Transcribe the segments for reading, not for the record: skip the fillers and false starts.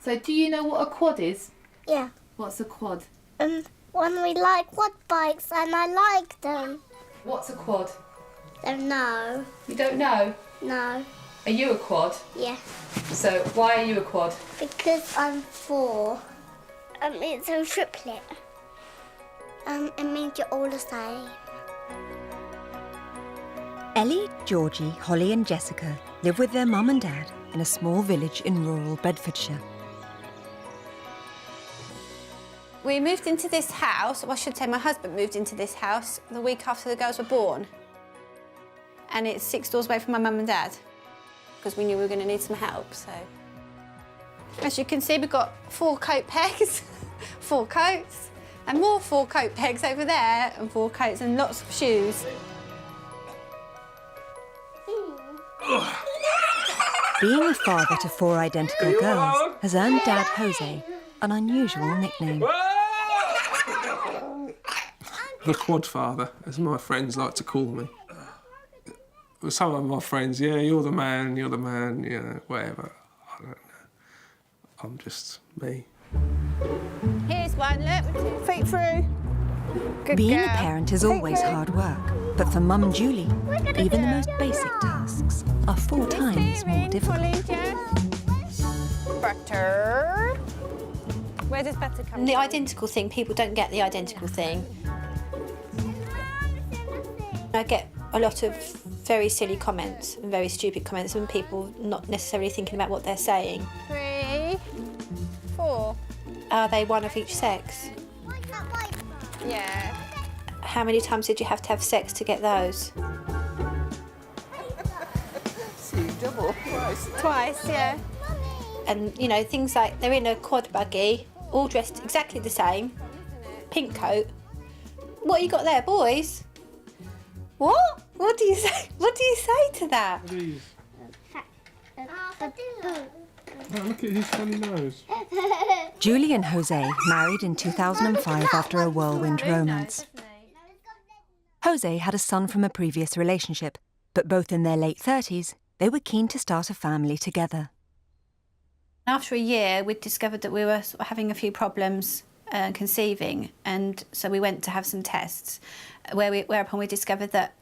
So do you know what a quad is? Yeah. What's a quad? When we like quad bikes and I like them. What's a quad? Don't know. You don't know? No. Are you a quad? Yeah. So why are you a quad? Because I'm 4. It's a triplet. It means you're all the same. Ellie, Georgie, Holly and Jessica live with their mum and dad in a small village in rural Bedfordshire. We moved into this house, or I should say my husband moved into this house the week after the girls were born. And it's 6 doors away from my mum and dad, because we knew we were going to need some help, so. As you can see, we've got 4 coat pegs, 4 coats, and more 4 coat pegs over there, and 4 coats and lots of shoes. Being a father to 4 identical girls has earned Dad Jose an unusual nickname. The quad father, as my friends like to call me. Some of my friends, yeah, you're the man, you know, whatever. I don't know. I'm just me. Here's one, look, feet through. Good Being girl. a parent is always hard work, but for Mum Julie, even the most basic tasks are 4 times more difficult. Butter. Where does butter come from? The identical thing, people don't get the identical thing. I get a lot of very silly comments and very stupid comments from people not necessarily thinking about what they're saying. 3, 4. Are they one of each sex? Yeah. How many times did you have to have sex to get those? Double, twice. Twice, yeah. And, you know, things like they're in a quad buggy, all dressed exactly the same, pink coat. What you got there, boys? What? What do you say? What do you say to that? Oh, look at his funny nose. Julie and Jose married in 2005 after a whirlwind romance. Jose had a son from a previous relationship, but both in their late 30s, they were keen to start a family together. After a year, we'd discovered that we were sort of having a few problems conceiving, and so we went to have some tests, whereupon we discovered that,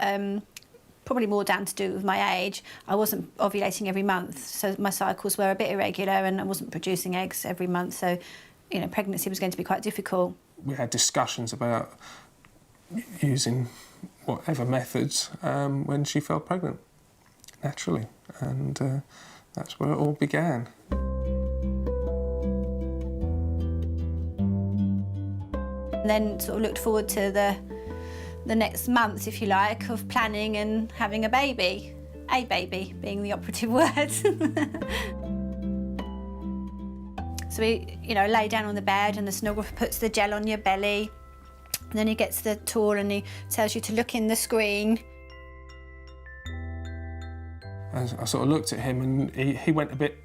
probably more down to do with my age, I wasn't ovulating every month, so my cycles were a bit irregular and I wasn't producing eggs every month, so, you know, pregnancy was going to be quite difficult. We had discussions about using whatever methods when she fell pregnant, naturally, and that's where it all began. And then sort of looked forward to the next month, if you like, of planning and having a baby. A baby being the operative word. So we, you know, lay down on the bed and the sonographer puts the gel on your belly. And then he gets the tool and he tells you to look in the screen. And I sort of looked at him and he went a bit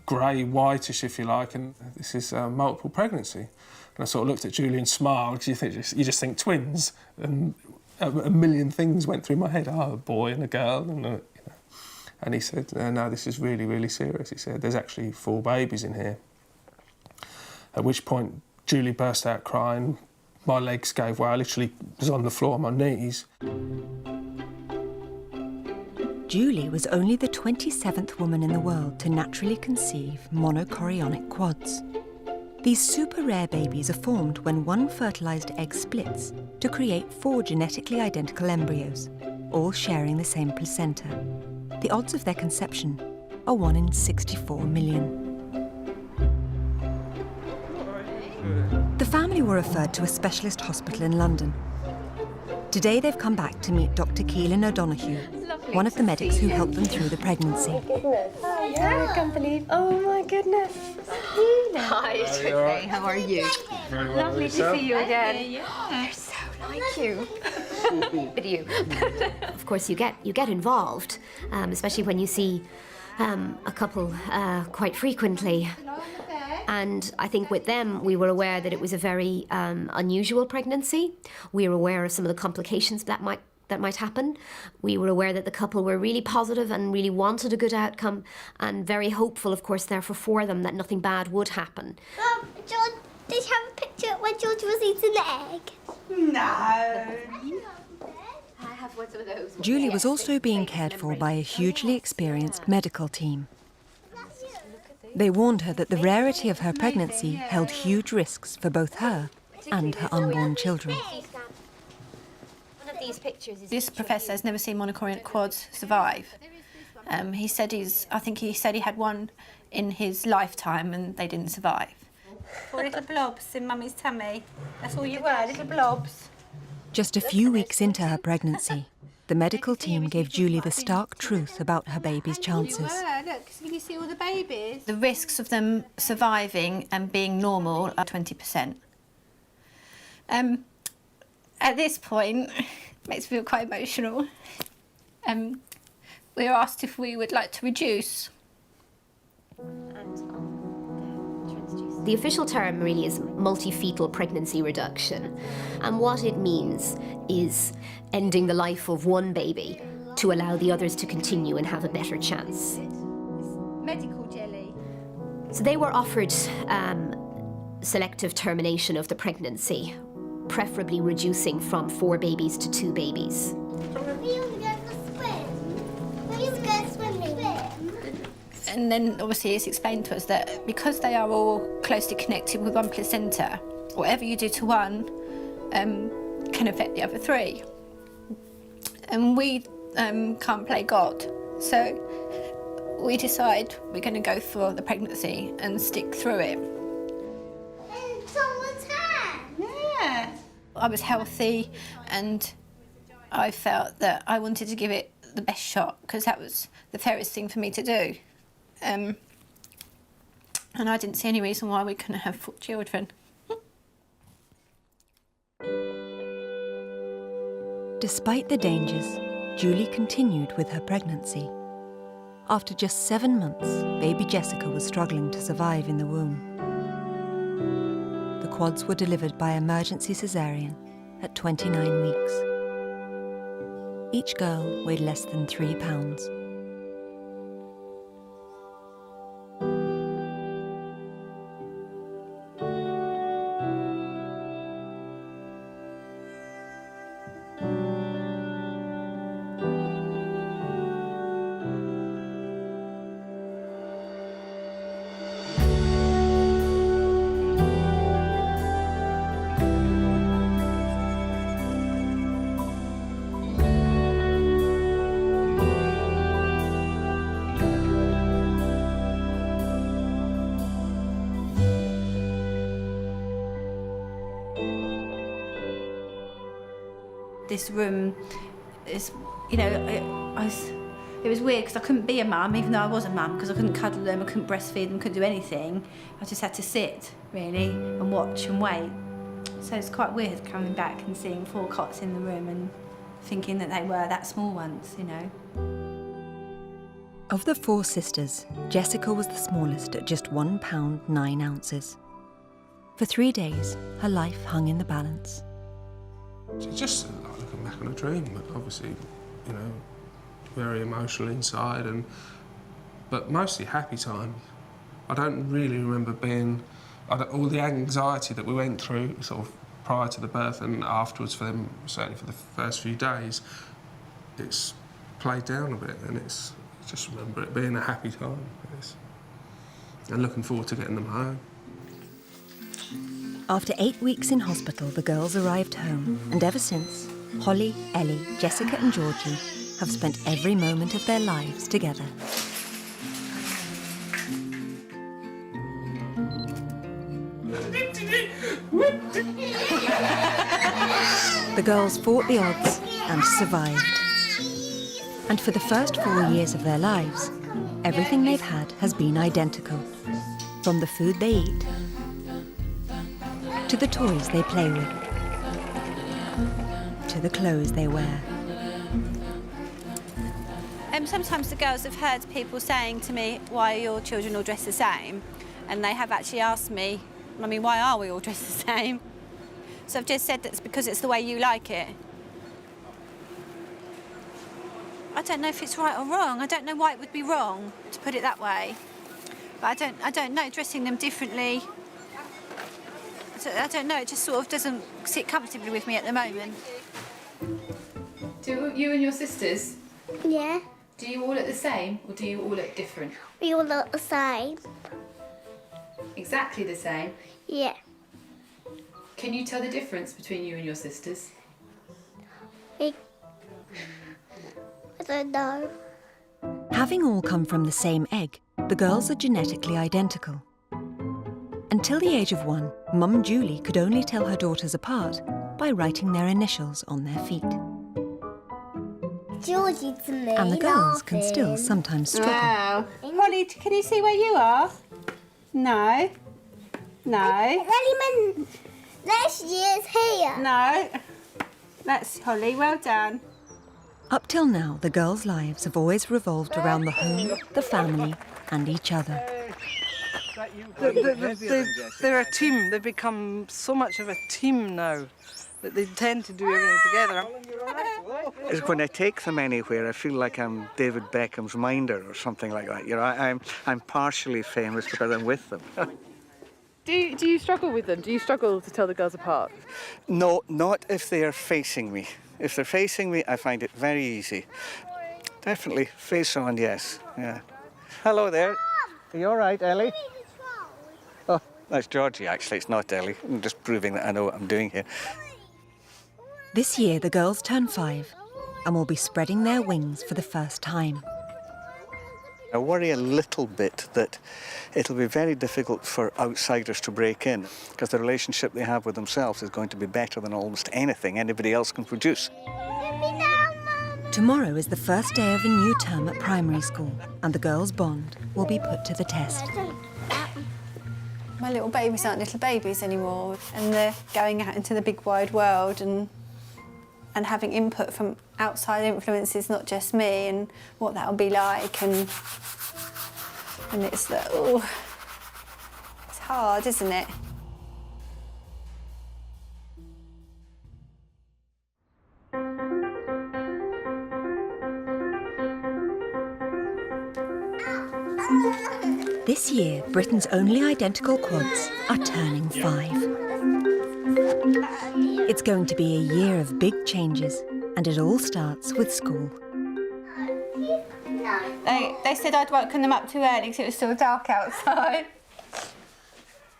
grey, whitish, if you like, and this is multiple pregnancy. And I sort of looked at Julie and smiled, because you just think twins, and a million things went through my head. Oh, a boy and a girl, and you know. And he said, no, this is really, really serious. He said, there's actually 4 babies in here. At which point, Julie burst out crying. My legs gave way. I literally was on the floor on my knees. Julie was only the 27th woman in the world to naturally conceive monochorionic quads. These super rare babies are formed when one fertilised egg splits to create 4 genetically identical embryos, all sharing the same placenta. The odds of their conception are 1 in 64 million. The family were referred to a specialist hospital in London. Today they've come back to meet Dr. Keelan O'Donoghue, one of the medics who helped them through the pregnancy. I can't believe. Oh my goodness. Hi, it's okay. How are you? Very well. Lovely to see you again. They're so like you. But you. Of course, you get involved, especially when you see a couple quite frequently. And I think with them, we were aware that it was a very unusual pregnancy. We were aware of some of the complications that might that might happen. We were aware that the couple were really positive and really wanted a good outcome, and very hopeful, of course, therefore for them that nothing bad would happen. George, did you have a picture when George was eating the egg? Julie was also being cared for by a hugely experienced medical team. They warned her that the rarity of her pregnancy held huge risks for both her and her unborn children. This professor has never seen monochorionic quads survive. He said I think he said he had one in his lifetime and they didn't survive. 4 little blobs in Mummy's tummy. That's all you were, little blobs. Just a few weeks into her pregnancy, the medical team gave Julie the stark truth about her baby's chances. Look, can you see all the babies? The risks of them surviving and being normal are 20%. At this point, it makes me feel quite emotional. We were asked if we would like to reduce. The official term really is multi-fetal pregnancy reduction, and what it means is ending the life of one baby to allow the others to continue and have a better chance. Medical jelly. So they were offered selective termination of the pregnancy, preferably reducing from 4 babies to 2 babies. We want to go for a swim. We want to go swimming. And then obviously it's explained to us that because they are all closely connected with one placenta, whatever you do to one can affect the other 3. And we can't play God, so we decide we're going to go for the pregnancy and stick through it. In someone's hand. Yeah. I was healthy and I felt that I wanted to give it the best shot because that was the fairest thing for me to do. And I didn't see any reason why we couldn't have 4 children. Despite the dangers, Julie continued with her pregnancy. After just 7 months, baby Jessica was struggling to survive in the womb. The quads were delivered by emergency caesarean at 29 weeks. Each girl weighed less than 3 pounds. This room is, you know, it was weird because I couldn't be a mum, even though I was a mum, because I couldn't cuddle them, I couldn't breastfeed them, couldn't do anything. I just had to sit, really, and watch and wait. So it's quite weird coming back and seeing 4 cots in the room and thinking that they were that small once, you know. Of the 4 sisters, Jessica was the smallest at just 1 pound 9 ounces. For 3 days, her life hung in the balance. It's just like looking back on a dream, but obviously, you know, very emotional inside, but mostly happy times. I don't really remember all the anxiety that we went through sort of prior to the birth and afterwards for them, certainly for the first few days. It's played down a bit, and it's just remember it being a happy time. And looking forward to getting them home. After 8 weeks in hospital, the girls arrived home, and ever since, Holly, Ellie, Jessica and Georgie have spent every moment of their lives together. The girls fought the odds and survived. And for the first 4 years of their lives, everything they've had has been identical. From the food they eat, to the toys they play with, to the clothes they wear. Sometimes the girls have heard people saying to me, why are your children all dressed the same? And they have actually asked me, Mummy, why are we all dressed the same? So I've just said that's because it's the way you like it. I don't know if it's right or wrong. I don't know why it would be wrong, to put it that way. But I don't know, dressing them differently. I don't know, it just sort of doesn't sit comfortably with me at the moment. Do you and your sisters, Yeah. do you all look the same or do you all look different? We all look the same. Exactly the same? Yeah. Can you tell the difference between you and your sisters? I don't know. Having all come from the same egg, the girls are genetically identical. Until the age of 1, Mum Julie could only tell her daughters apart by writing their initials on their feet. Georgie's to me. And the girls can still sometimes struggle. Wow. Holly, can you see where you are? No. No. Next year's here. No. That's Holly, well done. Up till now, the girls' lives have always revolved around the home, the family, and each other. They're a team. They've become so much of a team now that they tend to do everything together. When I take them anywhere, I feel like I'm David Beckham's minder or something like that. You know, I'm partially famous because I'm with them. Do you struggle with them? Do you struggle to tell the girls apart? No, not if they are facing me. If they're facing me, I find it very easy. Definitely face on, yes. Yeah. Hello there. Are you all right, Ellie? Oh, that's Georgie, actually. It's not Ellie. I'm just proving that I know what I'm doing here. This year, the girls turn 5 and will be spreading their wings for the first time. I worry a little bit that it'll be very difficult for outsiders to break in because the relationship they have with themselves is going to be better than almost anything anybody else can produce. Tomorrow is the first day of a new term at primary school, and the girls' bond will be put to the test. My little babies aren't little babies anymore, and they're going out into the big wide world and having input from outside influences, not just me, and what that'll be like, and it's the, oh, it's hard, isn't it? This year, Britain's only identical quads are turning 5. It's going to be a year of big changes, and it all starts with school. They said I'd woken them up too early because it was still dark outside.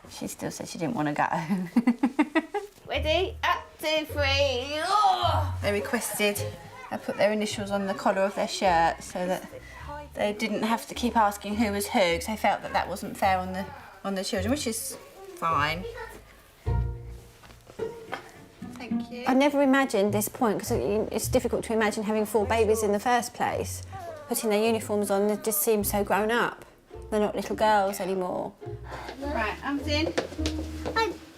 She still said she didn't want to go. Ready? Up, 2, 3. Oh! They requested I put their initials on the collar of their shirt so that they didn't have to keep asking who was who, because they felt that that wasn't fair on the children, which is fine. Thank you. I never imagined this point, because it's difficult to imagine having 4 babies in the first place. Putting their uniforms on, they just seem so grown up. They're not little girls anymore. Right, I'm in.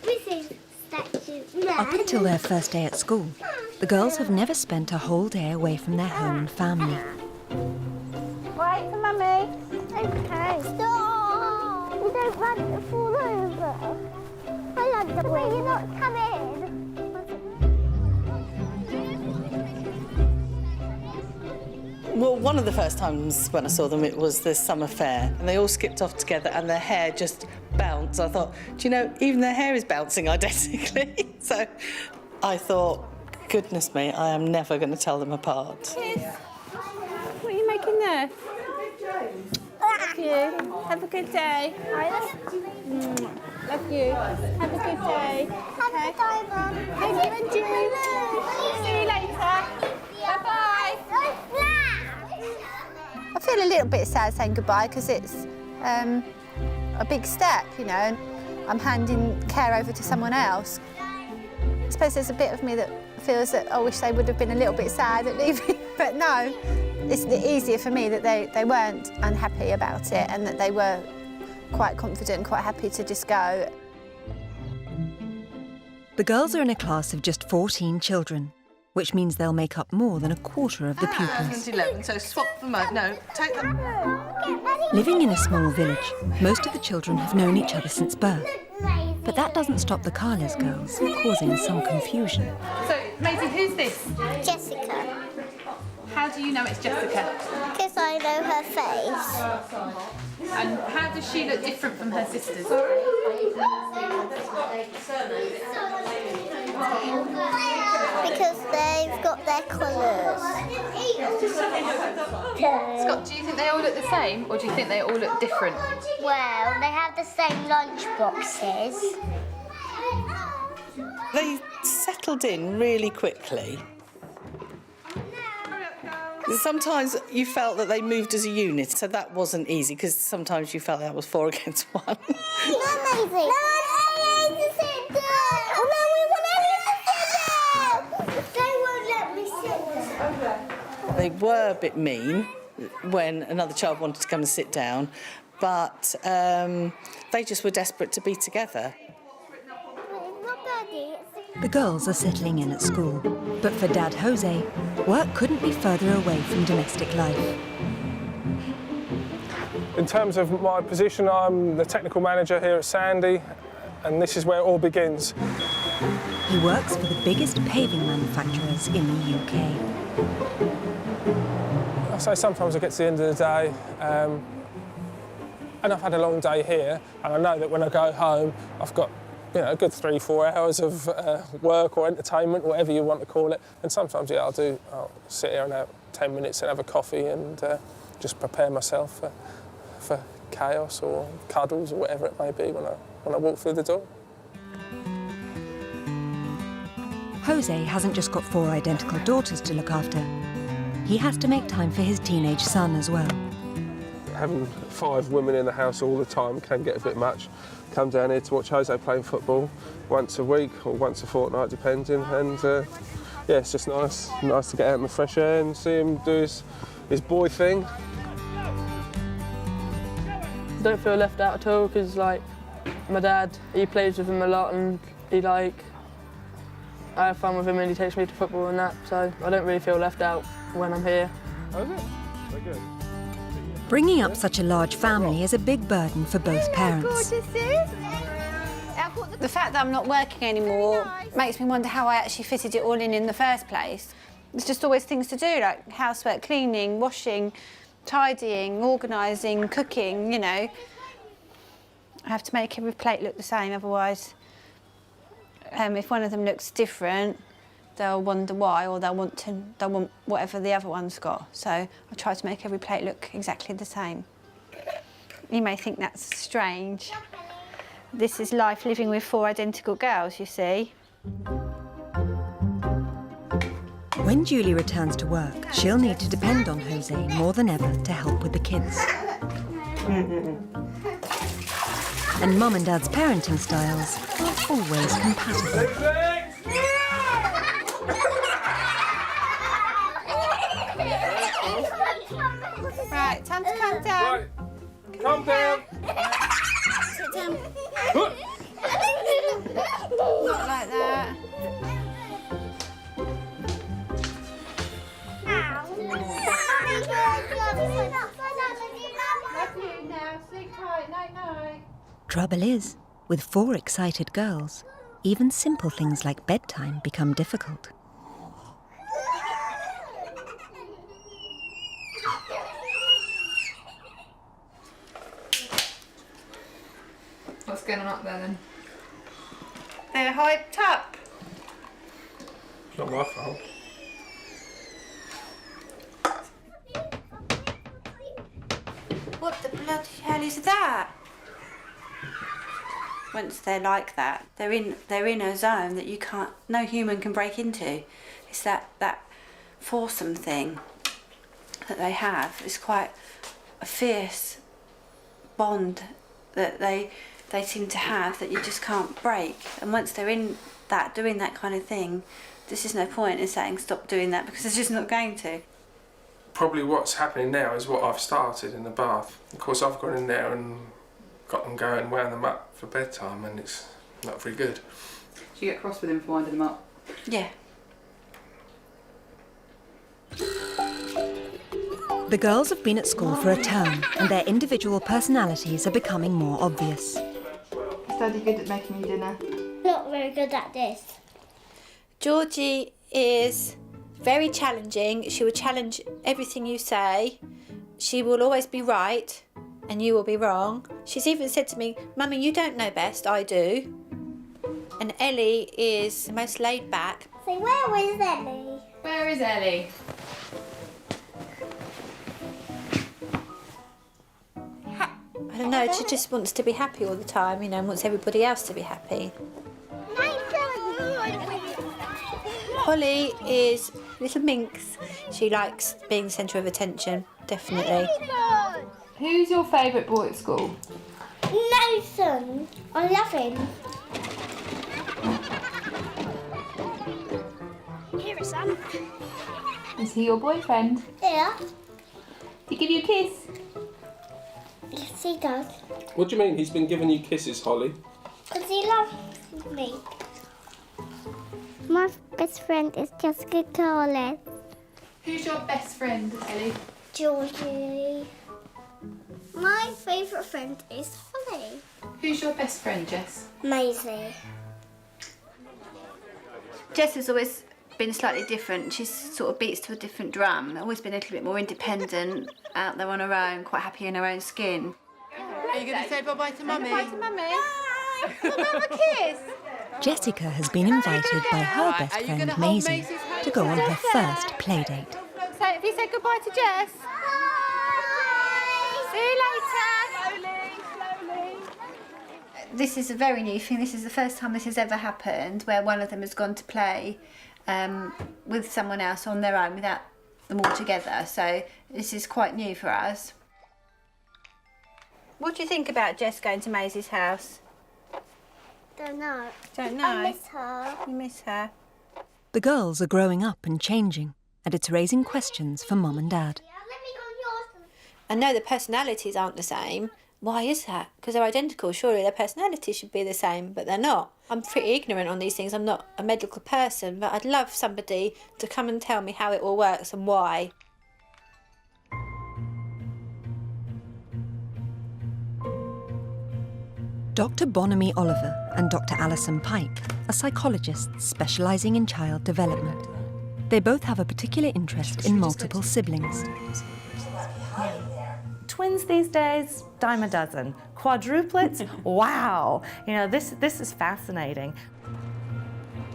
This is statue. Up until their first day at school, the girls have never spent a whole day away from their home and family. Wait for Mummy. Okay. Stop! You don't run to fall over. I love the way you're not coming. Well, one of the first times when I saw them, it was the summer fair, and they all skipped off together and their hair just bounced. I thought, do you know, even their hair is bouncing identically. So I thought, goodness me, I am never going to tell them apart. What are you making there? Love you. Have a good day. Love you. Have a good day. Have a good day, Mum. Thank you, and you. See you later. Bye-bye. I feel a little bit sad saying goodbye because it's a big step, you know, and I'm handing care over to someone else. I suppose there's a bit of me that feels that I wish they would have been a little bit sad at leaving, but no, it's easier for me that they weren't unhappy about it and that they were quite confident, quite happy to just go. The girls are in a class of just 14 children, which means they'll make up more than a quarter of the pupils. 11, so swap them out. No, take them. Living in a small village, most of the children have known each other since birth. But that doesn't stop the Carla's girls causing some confusion. So, Maisie, who's this? Jessica. How do you know it's Jessica? Because I know her face. And how does she look different from her sisters? Because they've got their colours. Scott, do you think they all look the same, or do you think they all look different? Well, they have the same lunch boxes. They settled in really quickly. Sometimes you felt that they moved as a unit, so that wasn't easy, because sometimes you felt that was 4 against 1. No, Maisie. No, I need to sit down. No, we want Ellie to sit down. They won't let me sit down. They were a bit mean when another child wanted to come and sit down, but they just were desperate to be together. The girls are settling in at school, but for Dad Jose, work couldn't be further away from domestic life. In terms of my position, I'm the technical manager here at Sandy, and this is where it all begins. He works for the biggest paving manufacturers in the UK. I say sometimes I get to the end of the day, and I've had a long day here, and I know that when I go home, I've got a good 3-4 hours of work or entertainment, whatever you want to call it. And sometimes, yeah, I'll sit here and have 10 minutes and have a coffee and just prepare myself for chaos or cuddles or whatever it may be when I walk through the door. Jose hasn't just got 4 identical daughters to look after. He has to make time for his teenage son as well. Having 5 women in the house all the time can get a bit much. Come down here to watch Jose playing football once a week or once a fortnight, depending. And yeah, it's just nice to get out in the fresh air and see him do his boy thing. I don't feel left out at all because, like, my dad, he plays with him a lot, and I have fun with him, and he takes me to football and that. So I don't really feel left out when I'm here. Oh, is it? Very good. Bringing up such a large family is a big burden for both parents. The fact that I'm not working anymore makes me wonder how I actually fitted it all in the first place. There's just always things to do, like housework, cleaning, washing, tidying, organising, cooking, you know. I have to make every plate look the same, otherwise, if one of them looks different, they'll wonder why, or they'll want whatever the other one's got. So I try to make every plate look exactly the same. You may think that's strange. This is life living with 4 identical girls, you see. When Julie returns to work, she'll need to depend on Jose more than ever to help with the kids. And Mum and Dad's parenting styles aren't always compatible. Right, time to calm down. Right, calm down. Sit down. Not like that. Trouble is, with 4 excited girls, even simple things like bedtime become difficult. What's going on up there then? They're hyped up. It's not my fault. What the bloody hell is that? Once they're like that, they're in a zone that no human can break into. It's that foursome thing that they have. It's quite a fierce bond that they seem to have that you just can't break. And once they're in that, doing that kind of thing, there's just no point in saying stop doing that, because they're just not going to. Probably what's happening now is what I've started in the bath. Of course, I've gone in there and got them going, wound them up for bedtime, and it's not very good. Do you get cross with him for winding them up? Yeah. The girls have been at school for a term, and their individual personalities are becoming more obvious. Is Daddy good at making you dinner? Not very good at this. Georgie is Very challenging. She will challenge everything you say. She will always be right and you will be wrong. She's even said to me, Mummy, you don't know best, I do. And Ellie is the most laid back. So where is Ellie? Where is Ellie? I don't know, she just wants to be happy all the time, you know, and wants everybody else to be happy. Holly is a little minx. She likes being the centre of attention, definitely. Who's your favourite boy at school? Nathan. I love him. Here is Sam. Is he your boyfriend? Yeah. Did he give you a kiss? Yes, he does. What do you mean he's been giving you kisses, Holly? Because he loves me. My best friend is Jessica Carlin. Who's your best friend, Ellie? Georgie. My favourite friend is Holly. Who's your best friend, Jess? Maisie. Jess has always been slightly different. She sort of beats to a different drum. Always been a little bit more independent, out there on her own, quite happy in her own skin. Are you going to say bye-bye to Mummy? Bye to Mummy. We'll have a kiss. Jessica has been invited by her best friend Maisie to go on her first play date. So if you say goodbye to Jess. See you later. Slowly. This is a very new thing. This is the first time this has ever happened, where one of them has gone to play with someone else on their own without them all together. So this is quite new for us. What do you think about Jess going to Maisie's house? Don't know. Don't know. I miss her. You miss her. The girls are growing up and changing, and it's raising questions for Mum and Dad. Let me go on yours. I know the personalities aren't the same. Why is that? Because they're identical. Surely their personalities should be the same, but they're not. I'm pretty ignorant on these things. I'm not a medical person, but I'd love somebody to come and tell me how it all works and why. Dr. Bonamy Oliver and Dr. Alison Pike are psychologists specialising in child development. They both have a particular interest in multiple siblings. Twins these days, dime a dozen. Quadruplets, wow. You know, this is fascinating.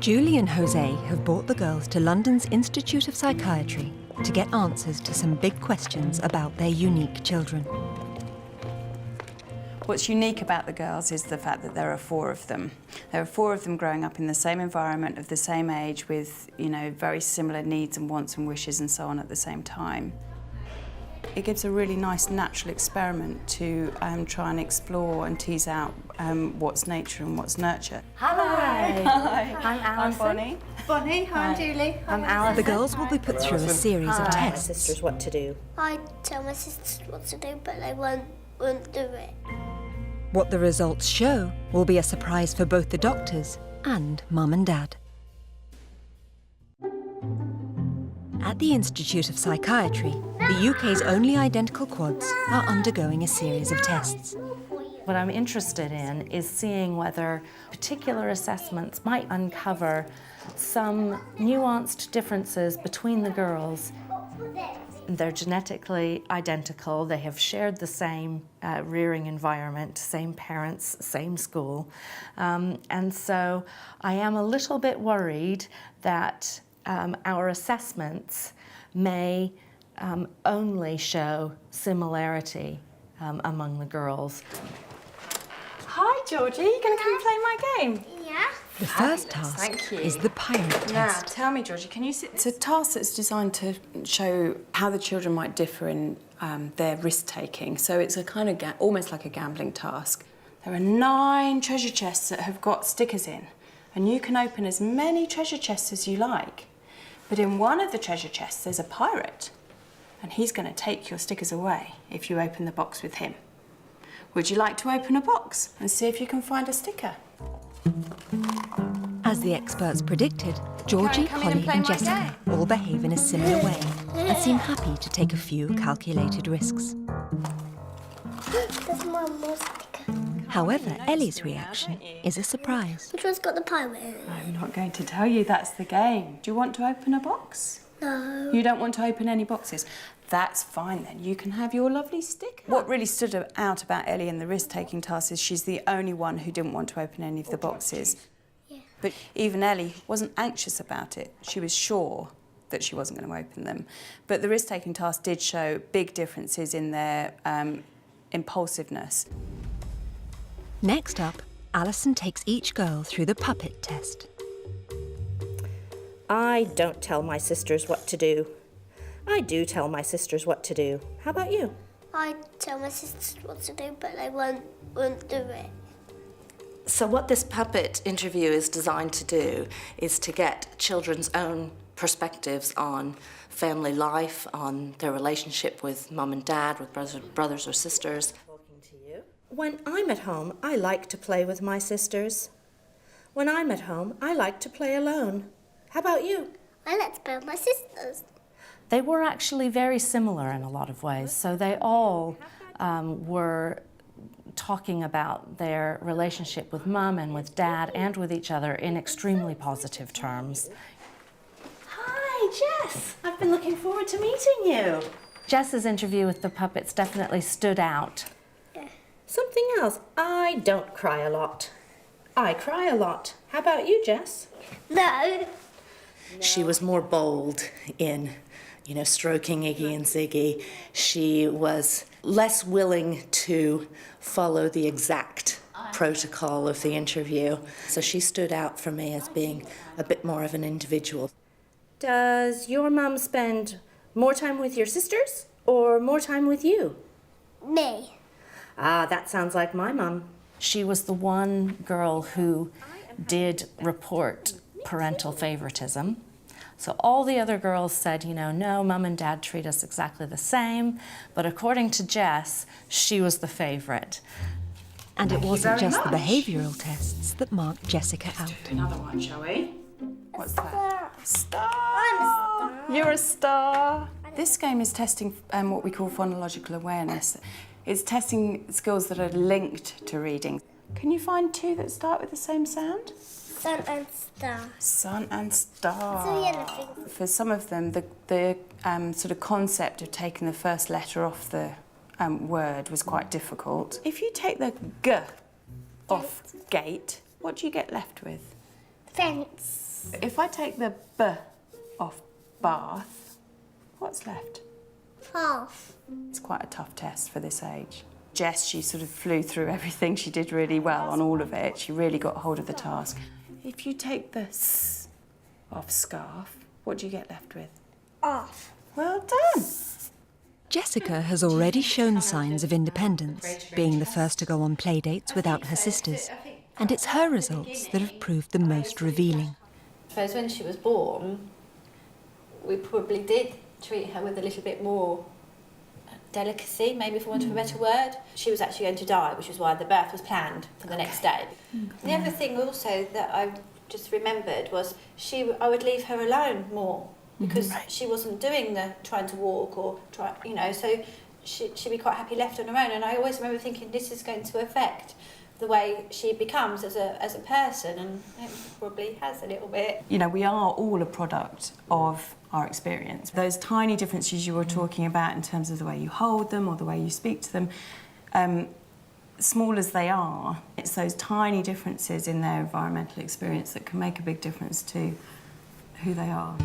Julie and Jose have brought the girls to London's Institute of Psychiatry to get answers to some big questions about their unique children. What's unique about the girls is the fact that there are 4 of them. There are 4 of them growing up in the same environment, of the same age, with, you know, very similar needs and wants and wishes and so on at the same time. It gives a really nice natural experiment to try and explore and tease out what's nature and what's nurture. Hi. Hi. I'm Alison. I'm Bonnie. Bonnie, hi, I'm Julie. I'm Alison. The girls will be put through a series of tests. Sisters what to do. I tell my sisters what to do, but they won't do it. What the results show will be a surprise for both the doctors and Mum and Dad. At the Institute of Psychiatry, the UK's only identical quads are undergoing a series of tests. What I'm interested in is seeing whether particular assessments might uncover some nuanced differences between the girls. They're genetically identical. They have shared the same rearing environment, same parents, same school. And so I am a little bit worried that our assessments may only show similarity among the girls. Hi, Georgie. You going to come play my game? Yeah. The first task is the pirate Now, test. tell me, Georgie, can you sit? It's a task that's designed to show how the children might differ in their risk-taking. So it's a kind of almost like a gambling task. There are 9 treasure chests that have got stickers in, and you can open as many treasure chests as you like. But in one of the treasure chests, there's a pirate, and he's going to take your stickers away if you open the box with him. Would you like to open a box and see if you can find a sticker? As the experts predicted, Georgie, Holly and Jessica all behave in a similar way and seem happy to take a few calculated risks. There's one more sticker. However, Ellie's reaction is a surprise. Which one's got the pirate in it? I'm not going to tell you, that's the game. Do you want to open a box? No. You don't want to open any boxes? That's fine then, you can have your lovely sticker. What really stood out about Ellie in the risk-taking task is she's the only one who didn't want to open any of the boxes. Yeah. But even Ellie wasn't anxious about it. She was sure that she wasn't going to open them. But the risk-taking task did show big differences in their impulsiveness. Next up, Alison takes each girl through the puppet test. I don't tell my sisters what to do. I do tell my sisters what to do. How about you? I tell my sisters what to do, but they won't do it. So what this puppet interview is designed to do is to get children's own perspectives on family life, on their relationship with mum and dad, with brothers or sisters. Talking to you. When I'm at home, I like to play with my sisters. When I'm at home, I like to play alone. How about you? I like to play with my sisters. They were actually very similar in a lot of ways. So they all were talking about their relationship with mum and with dad and with each other in extremely positive terms. Hi, Jess. I've been looking forward to meeting you. Jess's interview with the puppets definitely stood out. Something else. I don't cry a lot. I cry a lot. How about you, Jess? No. She was more bold in, stroking Iggy and Ziggy. She was less willing to follow the exact protocol of the interview. So she stood out for me as being a bit more of an individual. Does your mum spend more time with your sisters or more time with you? Me. Ah, that sounds like my mum. She was the one girl who did report parental favoritism. So all the other girls said, no, mum and dad treat us exactly the same. But according to Jess, she was the favorite. And it wasn't just the behavioural tests that marked Jessica out. Another one, shall we? What's that? Star. I'm a star. You're a star. This game is testing what we call phonological awareness. It's testing skills that are linked to reading. Can you find two that start with the same sound? Sun and star. Sun and star. So yellow thing. For some of them, the sort of concept of taking the first letter off the word was quite difficult. If you take the G off gate, what do you get left with? Fence. If I take the B off bath, what's left? Half. It's quite a tough test for this age. Jess, she sort of flew through everything. She did really well on all of it. She really got hold of the task. If you take the S off scarf, what do you get left with? Off. Well done. Jessica has already shown signs of independence, being the first to go on playdates without her sisters. And it's her results that have proved the most revealing. I suppose when she was born, we probably did treat her with a little bit more delicacy, maybe for want of a better word. She was actually going to die, which was why the birth was planned for the next day. The other thing also that I just remembered was I would leave her alone more because she wasn't doing the trying to walk or so she'd be quite happy left on her own. And I always remember thinking this is going to affect the way she becomes as a person, and it probably has a little bit. We are all a product of our experience. Those tiny differences you were talking about in terms of the way you hold them or the way you speak to them, small as they are, it's those tiny differences in their environmental experience that can make a big difference to who they are.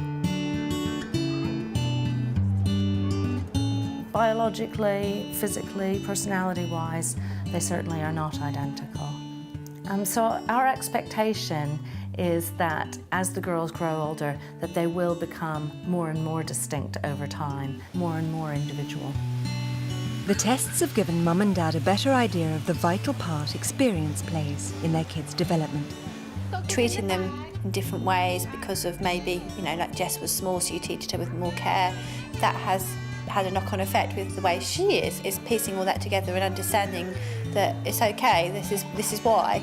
Biologically, physically, personality-wise, they certainly are not identical. So our expectation is that as the girls grow older, that they will become more and more distinct over time, more and more individual. The tests have given mum and dad a better idea of the vital part experience plays in their kids' development. Treating them in different ways because of maybe, like Jess was small, so you teach her with more care, that has had a knock-on effect with the way she is piecing all that together and understanding that it's okay, this is why.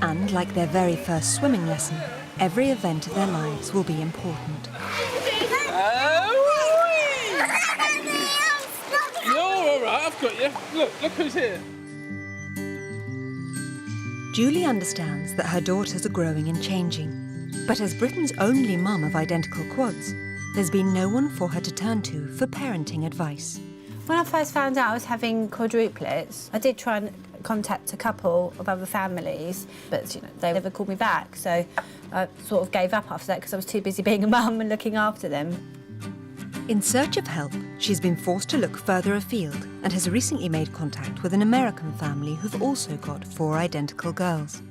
And like their very first swimming lesson, every event of their lives will be important. You're all right, I've got you. Look who's here. Julie understands that her daughters are growing and changing. But as Britain's only mum of identical quads, there's been no one for her to turn to for parenting advice. When I first found out I was having quadruplets, I did try and contact a couple of other families, but you know, they never called me back, so I sort of gave up after that because I was too busy being a mum and looking after them. In search of help, she's been forced to look further afield and has recently made contact with an American family who've also got 4 identical girls.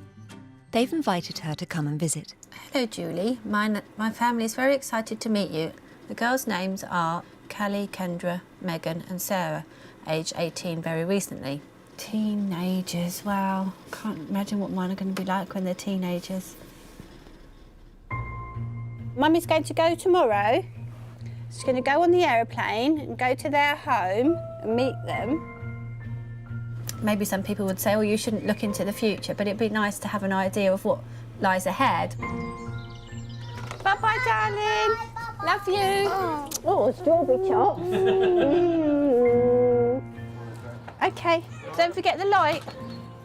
They've invited her to come and visit. Hello, Julie. My family is very excited to meet you. The girls' names are Callie, Kendra, Megan and Sarah, aged 18 very recently. Teenagers, wow. Can't imagine what mine are going to be like when they're teenagers. Mummy's going to go tomorrow. She's going to go on the aeroplane and go to their home and meet them. Maybe some people would say, oh, you shouldn't look into the future, but it'd be nice to have an idea of what lies ahead. Bye-bye, darling. Love you. Oh, strawberry chops. OK, don't forget the light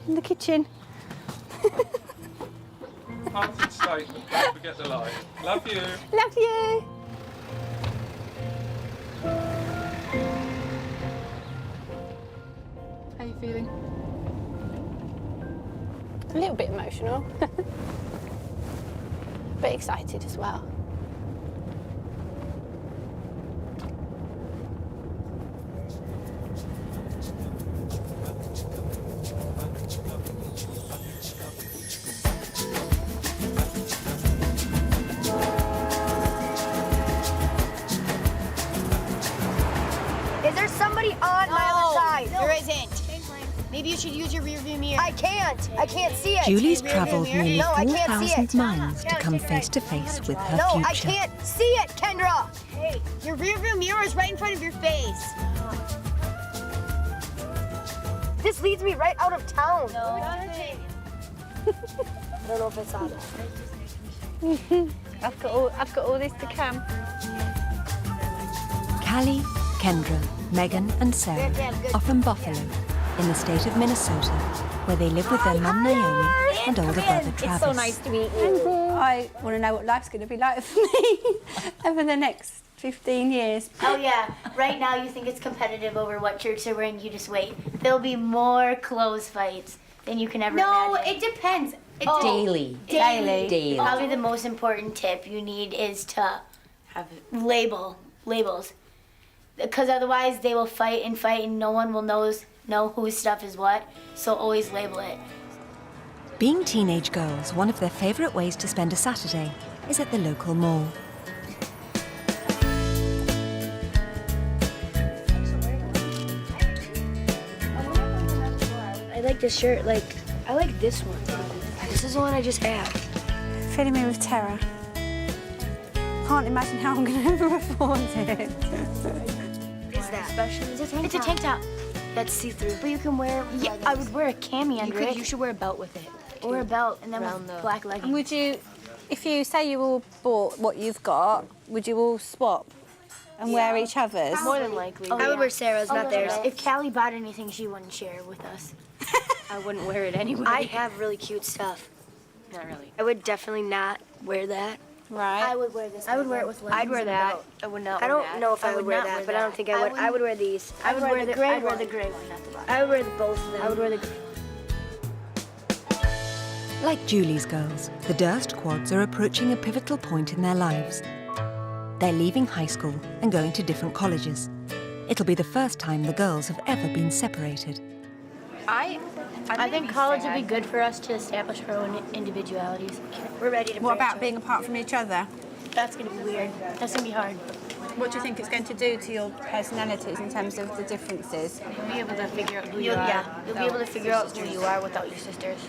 in the kitchen. Parting statement, don't forget the light. Love you. Love you. How are you feeling? A little bit emotional, but excited as well. Is there somebody on my other side? There isn't. Maybe you should use your rearview mirror. I can't see it. Julie's travelled nearly No, I can't see 4,000 it. miles to come face to face with her No, future. I can't see it, Kendra. Hey, your rearview mirror is right in front of your face. This leads me right out of town. No. I don't know if it's on. I've got all this to come. Callie, Kendra, Megan and Sarah are from Buffalo, in the state of Minnesota, where they live with their mum Naomi and older brother Travis. It's so nice to meet you. I want to know what life's going to be like for me over the next 15 years. Oh yeah, right now you think it's competitive over what shirts you're wearing, you just wait. There'll be more clothes fights than you can ever imagine. No, it depends. Daily. Daily. Probably the most important tip you need is to have labels. Because otherwise they will fight and no one will know whose stuff is what, so always label it. Being teenage girls, one of their favourite ways to spend a Saturday is at the local mall. I like this shirt. I like this one. This is the one I just have. Filling me with terror. Can't imagine how I'm going to ever afford it. Is that special? It's a tank top. That's see-through. But you can wear, I would wear a cami under it. You should wear a belt with it. Or a belt, and then with black leggings. And would you, if you say you all bought what you've got, would you all swap and wear each other's? More than likely. Oh, I would wear Sarah's, not theirs. If Callie bought anything, she wouldn't share with us. I wouldn't wear it anyway. I have really cute stuff. Not really. I would definitely not wear that. Right. I would wear this. I would wear it with leggings. I'd wear that. I would not wear that. I don't know if I would wear that, but I don't think I would. I would wear these. I would wear the gray one. I'd wear the gray one, not the black. I would wear both of them. I would wear the gray. Like Julie's girls, the Durst quads are approaching a pivotal point in their lives. They're leaving high school and going to different colleges. It'll be the first time the girls have ever been separated. I think college would be good for us to establish our own individualities. We're ready to. What about being apart from each other? That's going to be weird. That's going to be hard. What do you think it's going to do to your personalities in terms of the differences? You'll be able to figure out who you are. Yeah, you'll be able to figure out who you are without your sisters.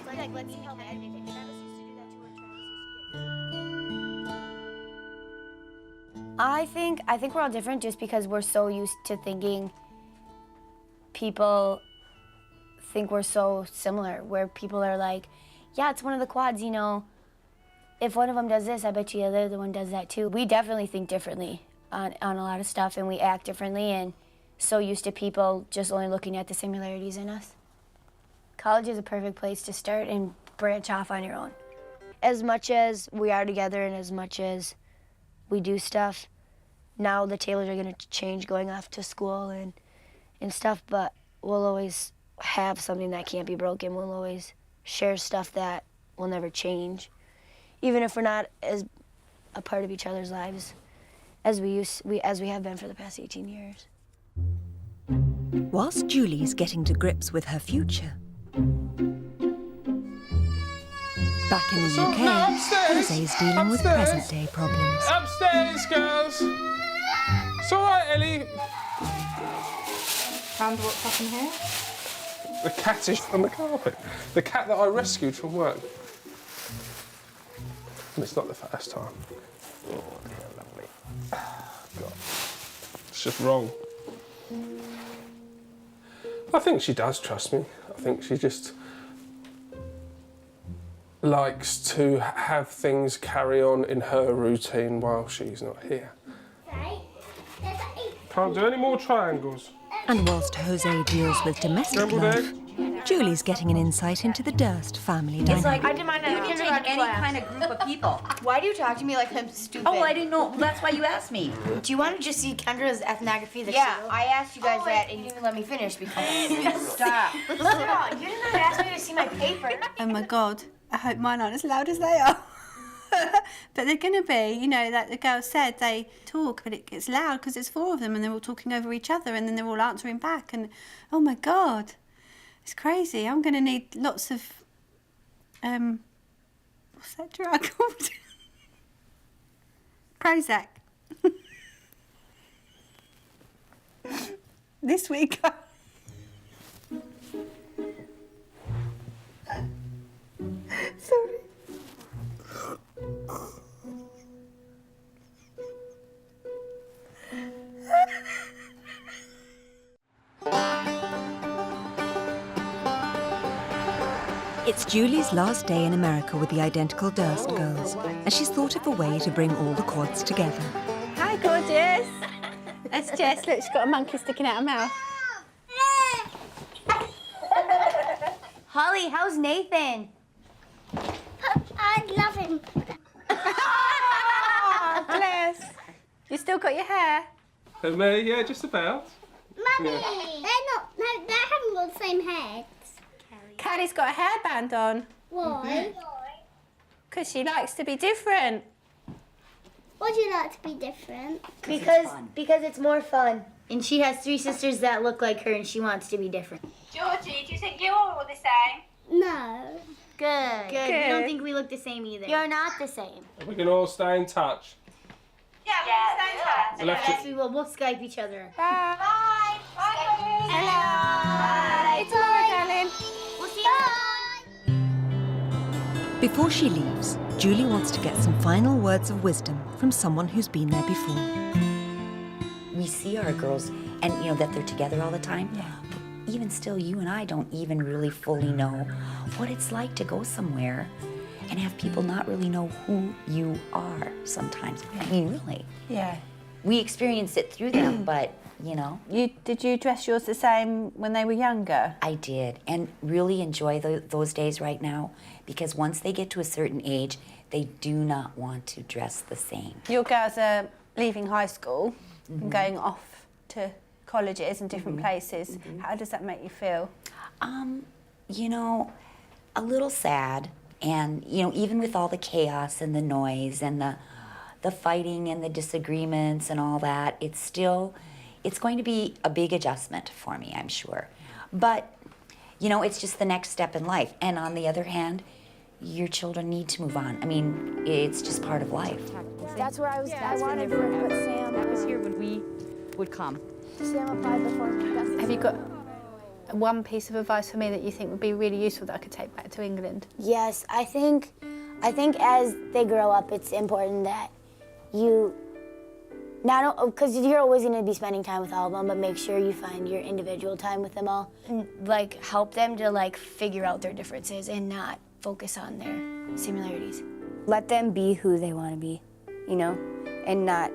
Let's see how bad they think. Travis used to do that to her. I think we're all different just because we're so used to thinking people think we're so similar, where people are like, yeah, it's one of the quads, you know. If one of them does this, I bet you the other one does that too. We definitely think differently on a lot of stuff, and we act differently, and so used to people just only looking at the similarities in us. College is a perfect place to start and branch off on your own. As much as we are together and as much as we do stuff, now the Taylors are going to change going off to school and stuff, but we'll always have something that can't be broken. We'll always share stuff that will never change, even if we're not as a part of each other's lives as we have been for the past 18 years. Whilst Julie's getting to grips with her future, back in the UK, Jose's dealing with present-day problems. Upstairs, girls. It's all right, Ellie. And what's happened here? The cat is on the carpet. The cat that I rescued from work. And it's not the first time. Oh, dear, lovely. God. It's just wrong. I think she does trust me. I think she just likes to have things carry on in her routine while she's not here. Can't do any more triangles. And whilst Jose deals with domestic life, Julie's getting an insight into the Durst family dynamic. It's like, I demand you can take any kind of group of people. Why do you talk to me like I'm stupid? Oh, I didn't know. That's why you asked me. Do you want to just see Kendra's ethnography? I asked you guys that and you didn't let me finish before. Stop. Stop. You did not ask me to see my paper. Oh my God, I hope mine aren't as loud as they are. But they're going to be, you know, like the girl said, they talk, but it gets loud because it's 4 of them and they're all talking over each other and then they're all answering back. And oh my God, it's crazy. I'm going to need lots of, what's that drug called? Prozac. This week. Sorry. It's Julie's last day in America with the identical Durst girls, and she's thought of a way to bring all the quads together. Hi, gorgeous. That's Jess. Look, she's got a monkey sticking out her mouth. Holly, how's Nathan? I love him. Oh, bless. You still got your hair? Me, yeah, just about. Mummy, Yeah. they haven't got the same heads. Callie's got a hairband on. Why? Because she likes to be different. Why do you like to be different? Because it's more fun. And she has 3 sisters that look like her and she wants to be different. Georgie, do you think you all look the same? No. Good. You don't think we look the same either? You're not the same. We can all stay in touch. Yeah, we'll stay in touch. We'll have to- Yes, we will. We'll Skype each other. Bye. Bye. Bye. Hello. Tomorrow, darling. We'll see you. Before she leaves, Julie wants to get some final words of wisdom from someone who's been there before. We see our girls and, you know, that they're together all the time. Yeah. But even still, you and I don't even really fully know what it's like to go somewhere and have people not really know who you are sometimes. I mean, really. Yeah. We experience it through them, but, you know. Did you dress yours the same when they were younger? I did, and really enjoy those days right now, because once they get to a certain age, they do not want to dress the same. Your girls are leaving high school and going off to colleges and different places. How does that make you feel? You know, a little sad, and, you know, even with all the chaos and the noise and the fighting and the disagreements and all that, it's going to be a big adjustment for me, I'm sure. But, you know, it's just the next step in life. And on the other hand, your children need to move on. I mean, it's just part of life. That's where I wanted to put Sam. That was here when we would come. Sam applied before. Have you got one piece of advice for me that you think would be really useful that I could take back to England? Yes, I think as they grow up, it's important that you because you're always going to be spending time with all of them, but make sure you find your individual time with them all, and like help them to like figure out their differences and not focus on their similarities. Let them be who they want to be, you know, and not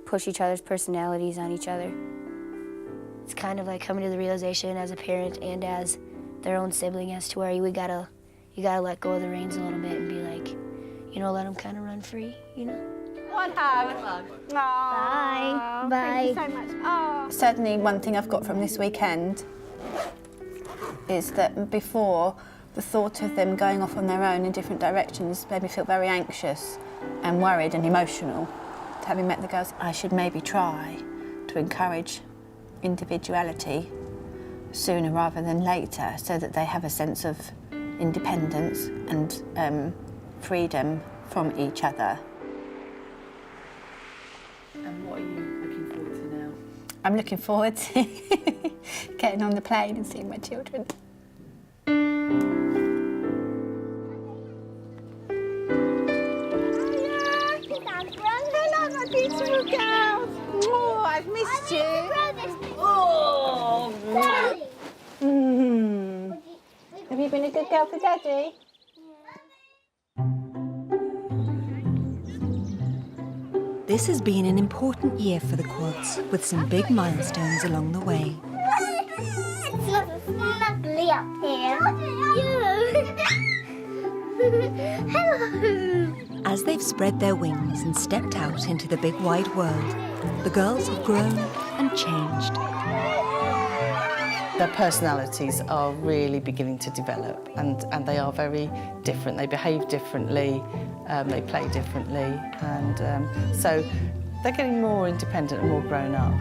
push each other's personalities on each other. It's kind of like coming to the realization as a parent and as their own sibling as to where you gotta let go of the reins a little bit and be like, you know, let them kind of run free, you know. One hug. Bye. Thank you so much. Oh. Certainly one thing I've got from this weekend is that before, the thought of them going off on their own in different directions made me feel very anxious and worried and emotional. Having met the girls, I should maybe try to encourage individuality sooner rather than later so that they have a sense of independence and freedom from each other. And what are you looking forward to now? I'm looking forward to getting on the plane and seeing my children. Hello, my beautiful girls. Oh, I've missed you. Oh. Have you been a good girl for Daddy? This has been an important year for the quads, with some big milestones along the way. It's not snuggly up here. Hello. As they've spread their wings and stepped out into the big wide world, the girls have grown and changed. Their personalities are really beginning to develop, and they are very different. They behave differently, they play differently, and so they're getting more independent and more grown up.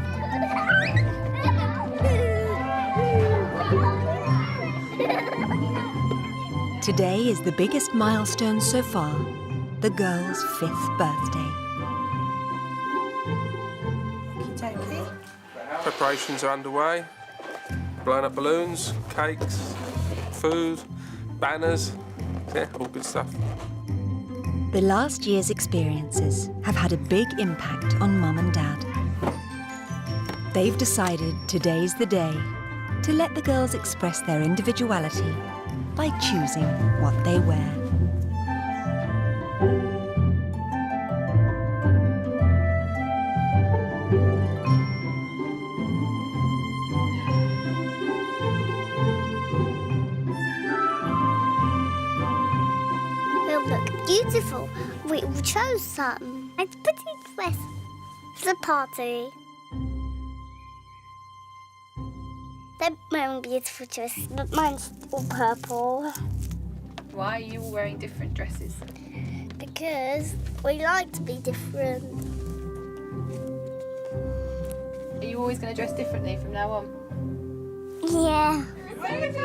Today is the biggest milestone so far, the girls' 5th birthday. Preparations are underway. Blowing up balloons, cakes, food, banners, yeah, all good stuff. The last year's experiences have had a big impact on Mum and Dad. They've decided today's the day to let the girls express their individuality by choosing what they wear. We'll look beautiful. We chose some. It's a pretty dress for the party. They're wearing beautiful dresses, but mine's all purple. Why are you all wearing different dresses? Because we like to be different. Are you always going to dress differently from now on? Yeah. What are you doing?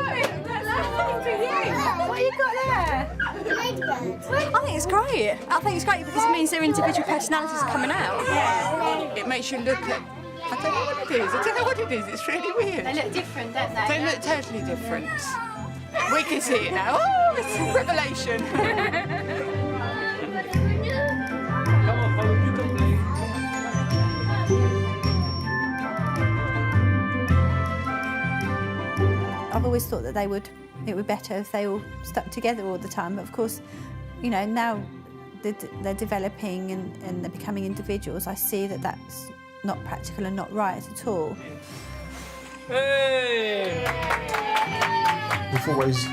What have you got there? I think it's great. I think it's great because it means their individual personalities are coming out. Yeah. It makes you look at... I don't know what it is. I don't know what it is. It's really weird. They look different, don't they? They look totally different. We can see it now. Oh, it's a revelation. Come on, follow, you can play. I've always thought that it would be better if they all stuck together all the time. But of course, you know, now they're developing and they're becoming individuals. I see that that's not practical and not right at all. Hey! We've always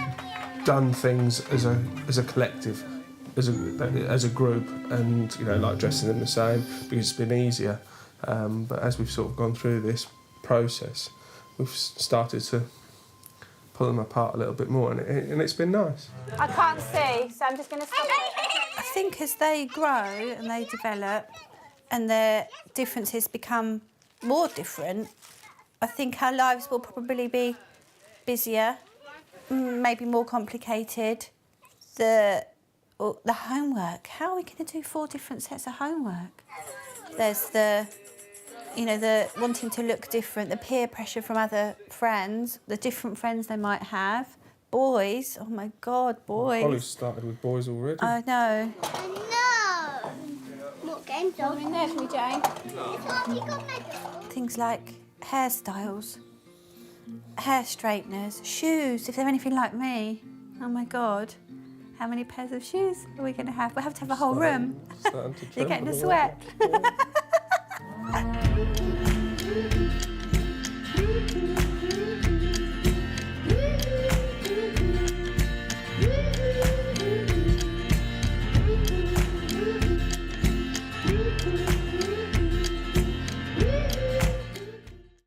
done things as a collective, as a group, and you know, like dressing them the same because it's been easier. But as we've sort of gone through this process, we've started to pull them apart a little bit more, and it's been nice. I can't see, so I'm just going to stop it. I think as they grow and they develop and their differences become more different, I think our lives will probably be busier, maybe more complicated. The homework, how are we going to do 4 different sets of homework? There's the wanting to look different, the peer pressure from other friends, the different friends they might have. Boys, oh my God, boys. Ollie's started with boys already. I know. No! What game's on? In there for me, Jane. Got Things like hairstyles, hair straighteners, shoes, if they're anything like me. Oh my God. How many pairs of shoes are we going to have? We'll have to have a whole room. Starting to You're getting a tremble. sweat.